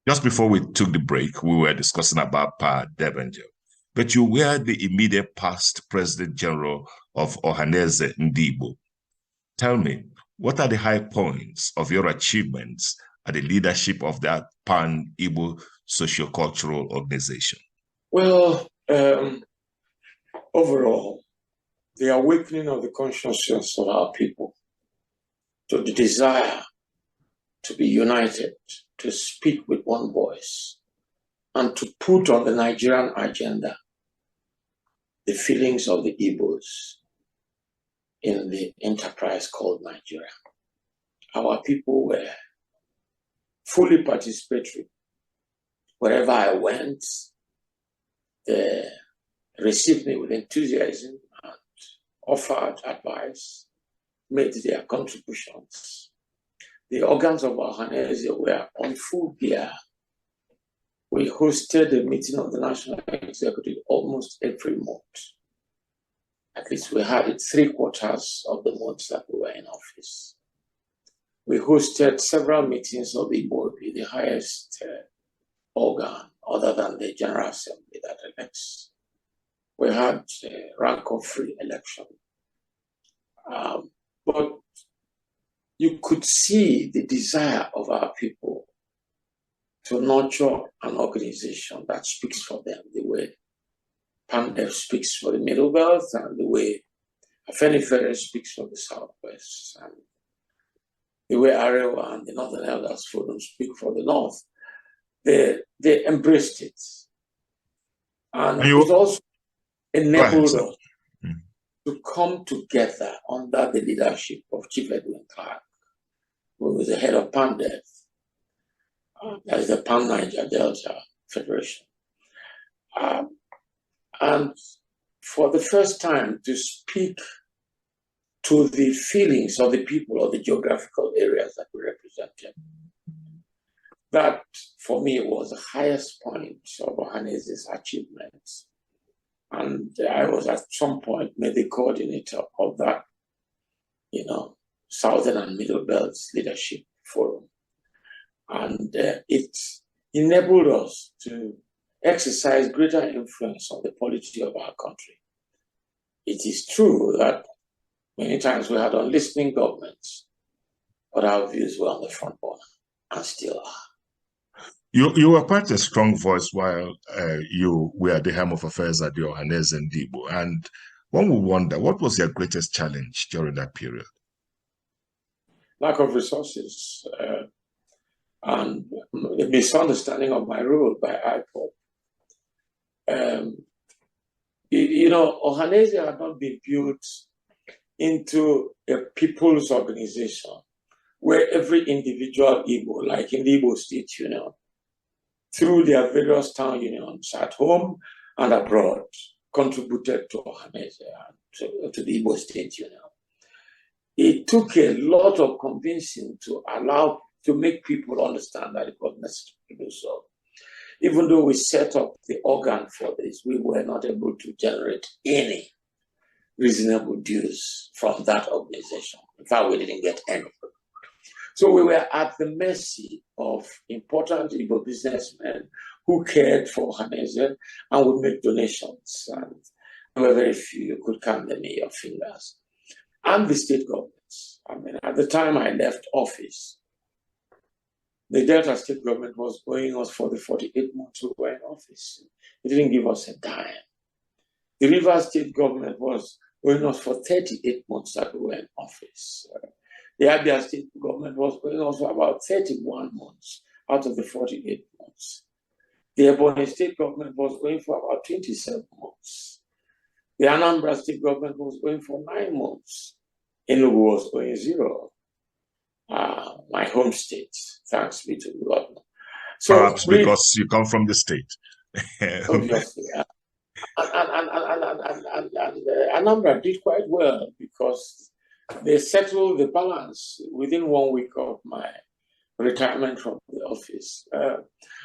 Just before we took the break, we were discussing about Pa Debenjo, but you were the immediate past President General of Ohaneze Ndibo. Tell me, what are the high points of your achievements at the leadership of that Pan-Igbo sociocultural organization? Well, overall, the awakening of the consciousness of our people to the desire to be united, to speak with one voice, and to put on the Nigerian agenda the feelings of the Igbos in the enterprise called Nigeria. Our people were fully participatory. Wherever I went, they received me with enthusiasm and offered advice, made their contributions. The organs of Ohaneze were on full gear. We hosted a meeting of the National Executive almost every month. At least we had it 3/4 of the months that we were in office. We hosted several meetings of the board, the highest organ other than the General Assembly that elects. We had rank of free election. But you could see the desire of our people to nurture an organization that speaks for them, the way Pandev speaks for the Middle Belt and the way Afenifere speaks for the Southwest, and the way Arewa and the Northern Elders Forum speak for the North. They embraced it. And it also enabled us to come together under the leadership of Chief Edwin Clark, who was the head of Pandev. That is the Pan-Niger Delta Federation. And for the first time to speak to the feelings of the people of the geographical areas that we represented. That, for me, was the highest point of Ohanese's achievements. And I was at some point made the coordinator of that, Southern and Middle Belts Leadership Forum. And it enabled us to exercise greater influence on the polity of our country. It is true that many times we had unlistening governments, but our views were on the front burner and still are. You were quite a strong voice while you were at the helm of affairs at the Ohaneze Ndibo. And one would wonder, what was your greatest challenge during that period? Lack of resources and the misunderstanding of my role by IPOP. Ohaneze had not been built into a people's organization where every individual Igbo, like in the Igbo State Union, through their various town unions at home and abroad, contributed to Ohaneze and to the Igbo State Union. It took a lot of convincing to make people understand that it was necessary to do so. Even though we set up the organ for this, we were not able to generate any reasonable dues from that organization. In fact, we didn't get any. So we were at the mercy of important Igbo businessmen who cared for Ohaneze and would make donations. And there were very few, you could count them in your fingers. And the state governments. I mean, at the time I left office, the Delta state government was owing us for the 48 months we were in office. It didn't give us a dime. The Rivers state government was owing us for 38 months that we were in office. The Abia state government was owing us for about 31 months out of the 48 months. The Ebonyi state government was going for about 27 months. The Anambra state government was going for 9 months. Enugu was going 0. My home state, thanks be to God. So perhaps because you come from the state. Obviously. And Anambra did quite well because they settled the balance within 1 week of my retirement from the office.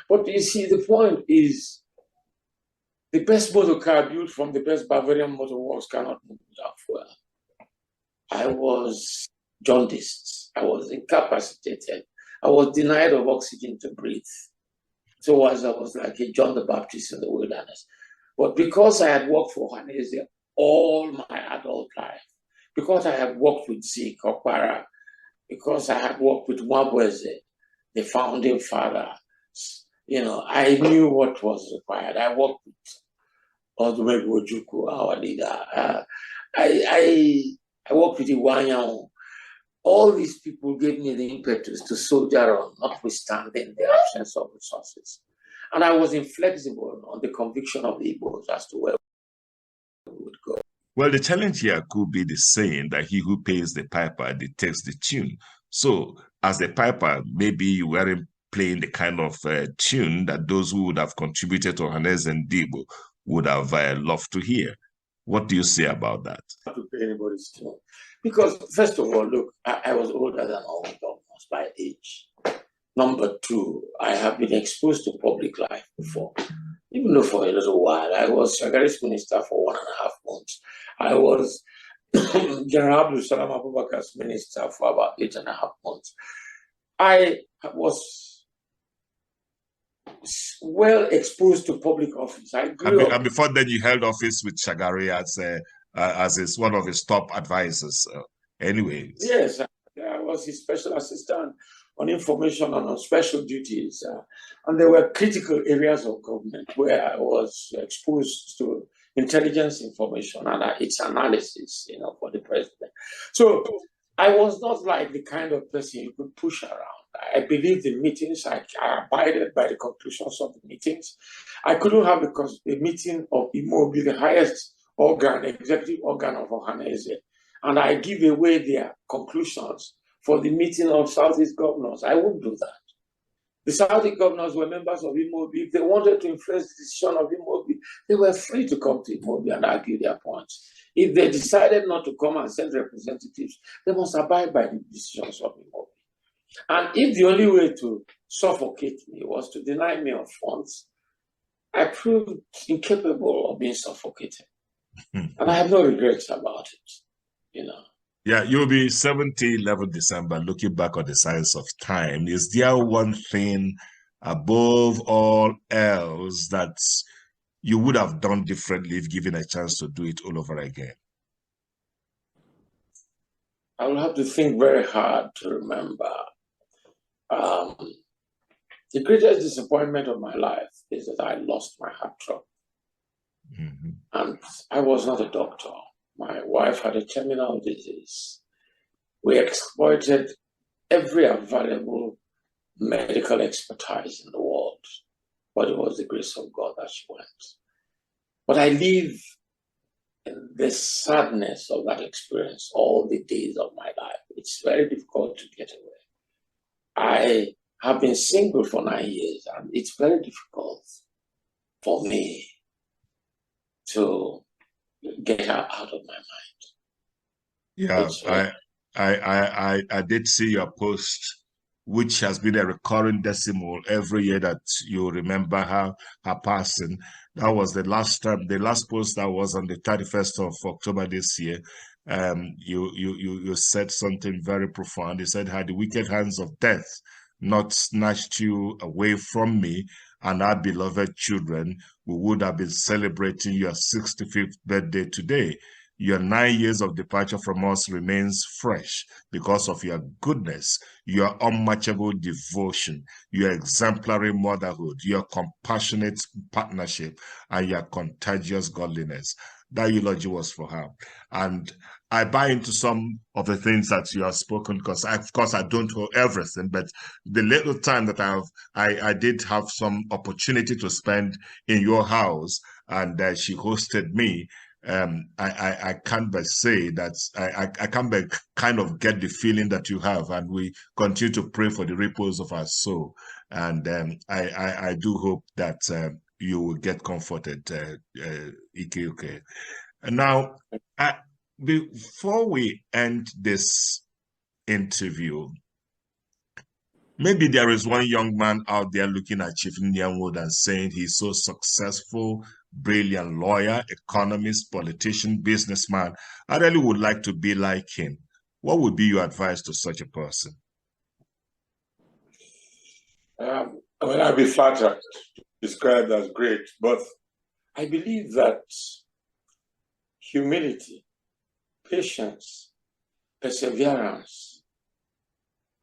But you see, the point is, the best motor car built from the best Bavarian motor works cannot move without fuel. I was jaundiced. I was incapacitated. I was denied of oxygen to breathe. So I was like a John the Baptist in the wilderness. But because I had worked for Hanese all my adult life, because I had worked with Zeke Okpara, because I had worked with Mwabweze, the founding father, I knew what was required. I worked with Odumegwu Ojukwu, our leader. I worked with Iwanyao. All these people gave me the impetus to soldier on, notwithstanding the absence of resources. And I was inflexible on the conviction of the Igbos as to where we would go. Well, the challenge here could be the saying that he who pays the piper dictates the tune. So, as the piper, maybe you weren't playing the kind of tune that those who would have contributed to Hanez and Debo would have loved to hear. What do you say about that? Not to pay anybody's tune. Because, first of all, look, I was older than all governors by age. Number two, I have been exposed to public life before. Even though for a little while, I was Shagari's minister for 1.5 months. I was General Abdul Salam Abubakar's minister for about 8.5 months. I was well exposed to public office. I grew up. And before then, you held office with Shagari as one of his top advisors. Anyway. Yes, I was his special assistant on information and on special duties. And there were critical areas of government where I was exposed to intelligence information and its analysis, for the president. So I was not like the kind of person you could push around. I believed in meetings. I abided by the conclusions of the meetings. I couldn't have the meeting of Imobi, the highest executive organ of Ohanese, and I give away their conclusions for the meeting of Southeast governors. I wouldn't do that. The Southeast governors were members of Imobi. If they wanted to influence the decision of Imobi, they were free to come to Imobi and argue their points. If they decided not to come and send representatives, they must abide by the decisions of Imobi. And if the only way to suffocate me was to deny me of funds, I proved incapable of being suffocated. And I have no regrets about it, Yeah, you'll be 70, 11 December, looking back on the science of time. Is there one thing above all else that you would have done differently if given a chance to do it all over again? I will have to think very hard to remember. The greatest disappointment of my life is that I lost my heart trouble. Mm-hmm. And I was not a doctor. My wife had a terminal disease. We exploited every available medical expertise in the world, but it was the grace of God that she went. But I live in the sadness of that experience all the days of my life. It's very difficult to get away. I have been single for 9 years, and it's very difficult for me to get her out of my mind. Yeah, I did see your post, which has been a recurring decimal every year that you remember her passing. That was the last time, the last post that was on the 31st of October this year. You said something very profound. You said, had the wicked hands of death not snatched you away from me and our beloved children, we would have been celebrating your 65th birthday today. Your 9 years of departure from us remains fresh because of your goodness, your unmatchable devotion, your exemplary motherhood, your compassionate partnership, and your contagious godliness. That eulogy was for her. And I buy into some of the things that you have spoken because, of course, I don't know everything, but the little time that I did have some opportunity to spend in your house, and she hosted me. I can't but say that I can't but kind of get the feeling that you have, and we continue to pray for the repose of our soul. And I do hope that you will get comforted, Ike. And now, before we end this interview, maybe there is one young man out there looking at Chief Nnia Nwodo and saying he's so successful, brilliant lawyer, economist, politician, businessman. I really would like to be like him. What would be your advice to such a person? Well, I'd be flattered, described as great, but I believe that humility, patience, perseverance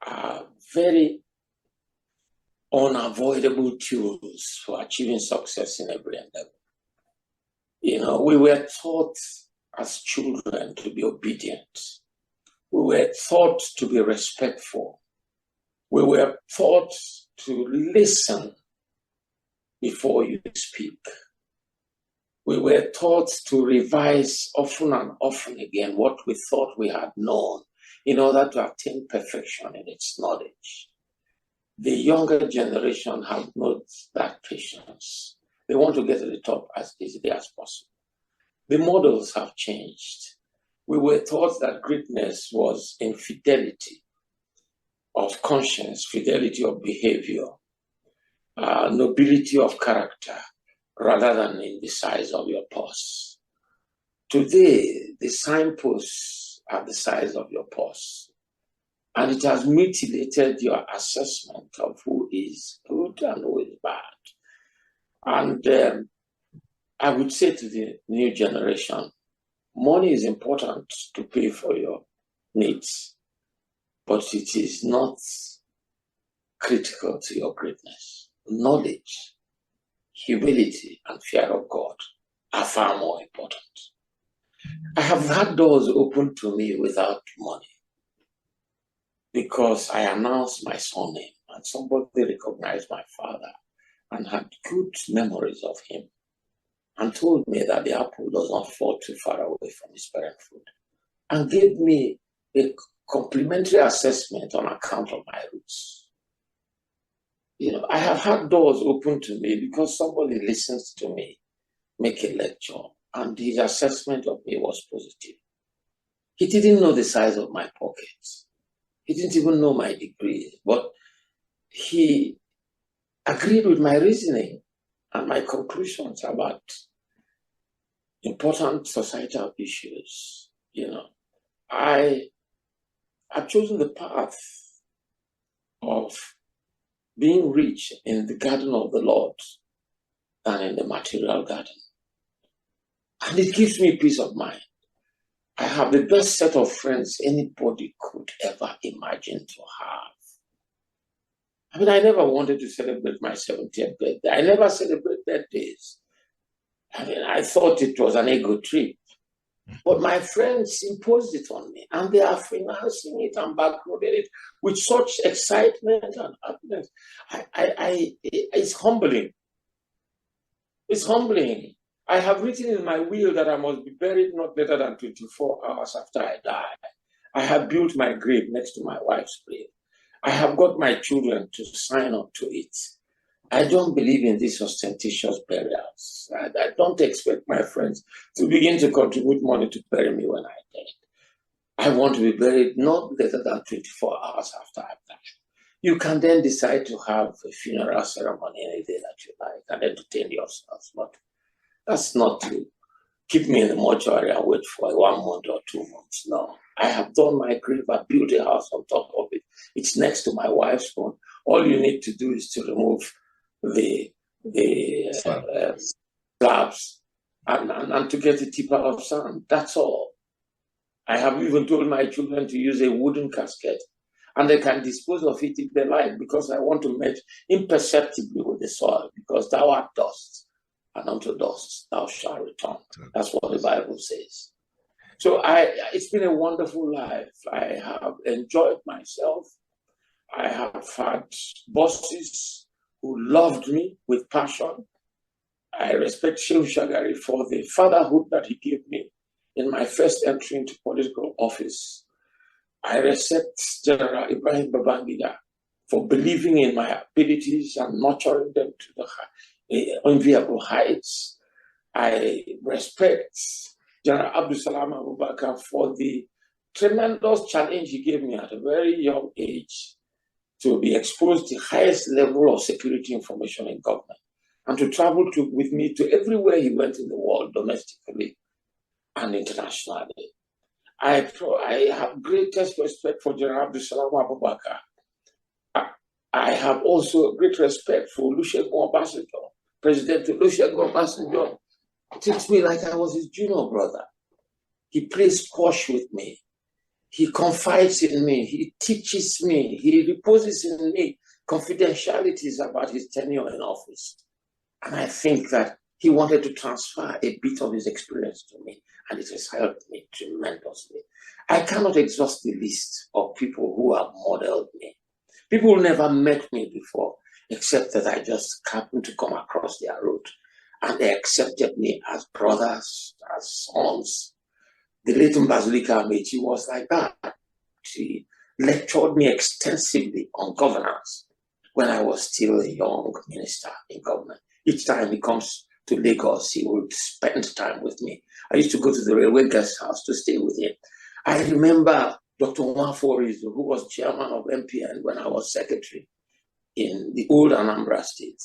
are very unavoidable tools for achieving success in every endeavor. You know, we were taught as children to be obedient. We were taught to be respectful. We were taught to listen before you speak. We were taught to revise often and often again what we thought we had known in order to attain perfection in its knowledge. The younger generation have not that patience. They want to get to the top as easily as possible. The models have changed. We were taught that greatness was in fidelity of conscience, fidelity of behavior, nobility of character, rather than in the size of your purse. Today, the signposts are the size of your purse, and it has mutilated your assessment of who is good and who is bad. And I would say to the new generation, money is important to pay for your needs, but it is not critical to your greatness. Knowledge, humility, and fear of God are far more important. I have had doors open to me without money because I announced my surname and somebody recognized my father and had good memories of him and told me that the apple does not fall too far away from its parent fruit and gave me a complimentary assessment on account of my roots. You know, I have had doors open to me because somebody listens to me make a lecture and his assessment of me was positive. He didn't know the size of my pockets. He didn't even know my degree, but he agreed with my reasoning and my conclusions about important societal issues. You know, I've chosen the path of being rich in the garden of the Lord than in the material garden. And it gives me peace of mind. I have the best set of friends anybody could ever imagine to have. I mean, I never wanted to celebrate my 70th birthday. I never celebrate birthdays. I mean, I thought it was an ego trip. But my friends imposed it on me, and they are financing it and backloading it with such excitement and happiness. It's humbling. It's humbling. I have written in my will that I must be buried not later than 24 hours after I die. I have built my grave next to my wife's grave. I have got my children to sign up to it. I don't believe in these ostentatious burials. I don't expect my friends to begin to contribute money to bury me when I die. I want to be buried not later than 24 hours after I die. You can then decide to have a funeral ceremony any day that you like and entertain yourselves. But that's not to keep me in the mortuary and wait for 1 month or 2 months. No, I have done my grave. I built a house on top of it. It's next to my wife's home. All you need to do is to remove the slabs and to get a tipper of sand. That's all. I have even told my children to use a wooden casket, and they can dispose of it if they like, because I want to merge imperceptibly with the soil, because thou art dust, and unto dust thou shalt return. That's what the Bible says. So it's been a wonderful life. I have enjoyed myself. I have had bosses who loved me with passion. I respect Shehu Shagari for the fatherhood that he gave me in my first entry into political office. I respect General Ibrahim Babangida for believing in my abilities and nurturing them to the enviable heights. I respect General Abdul Salam Abubakar for the tremendous challenge he gave me at a very young age to be exposed to the highest level of security information in government and to travel with me to everywhere he went in the world, domestically and internationally. I have greatest respect for General Abdul Salam Abubakar. I have also great respect for Olusegun Obasanjo. President Olusegun Obasanjo treats me like I was his junior brother. He plays squash with me. He confides in me. He teaches me. He reposes in me confidentialities about his tenure in office. And I think that he wanted to transfer a bit of his experience to me, and it has helped me tremendously. I cannot exhaust the list of people who have modeled me. People who never met me before, except that I just happened to come across their road, and they accepted me as brothers, as sons. The late Mbazulika Amechi was like that. She lectured me extensively on governance when I was still a young minister in government. Each time he comes to Lagos, he would spend time with me. I used to go to the railway guest house to stay with him. I remember Dr. Nwafọ, who was chairman of MPN when I was secretary in the old Anambra State.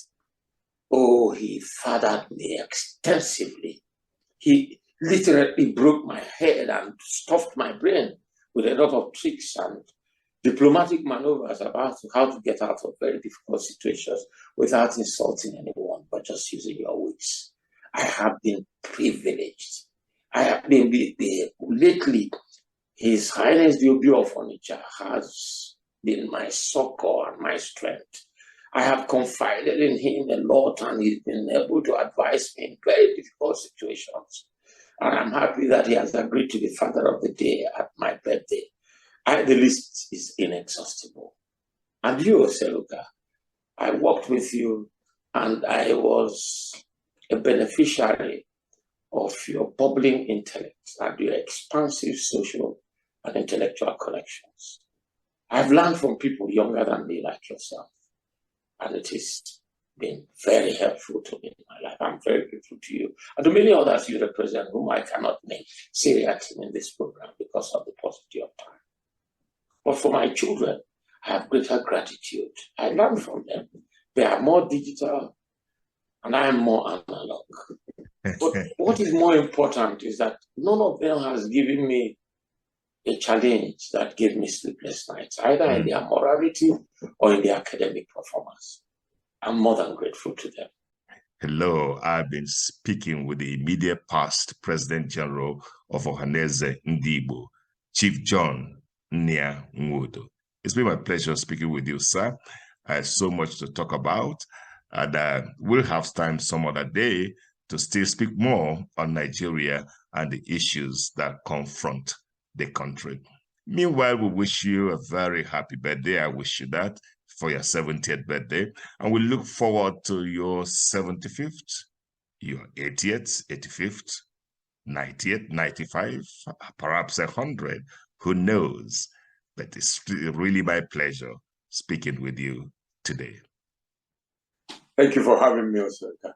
Oh, he fathered me extensively. He literally broke my head and stuffed my brain with a lot of tricks and diplomatic maneuvers about how to get out of very difficult situations without insulting anyone, but just using your wits. I have been privileged. I have been lately. His Highness the Obi of Onitsha has been my succor and my strength. I have confided in him a lot, and he's been able to advise me in very difficult situations. And I'm happy that he has agreed to be Father of the Day at my birthday. The list is inexhaustible. And you, Seluka, I worked with you, and I was a beneficiary of your bubbling intellect and your expansive social and intellectual connections. I've learned from people younger than me like yourself, and it has been very helpful to me in my life. I'm very grateful to you and to many others you represent whom I cannot name seriatim in this program because of the paucity of time. But for my children, I have greater gratitude. I learn from them. They are more digital and I am more analog. But what is more important is that none of them has given me a challenge that gave me sleepless nights, either in their morality or in their academic performance. I'm more than grateful to them. Hello, I've been speaking with the immediate past President General of Ohanaeze Ndigbo, Chief John Nnia Nwodo. It's been my pleasure speaking with you, sir. I have so much to talk about, and we'll have time some other day to still speak more on Nigeria and the issues that confront the country. Meanwhile, we wish you a very happy birthday. I wish you that for your 70th birthday. And we look forward to your 75th, your 80th, 85th, 90th, 95, perhaps 100. Who knows? But it's really my pleasure speaking with you today. Thank you for having me, Osaka.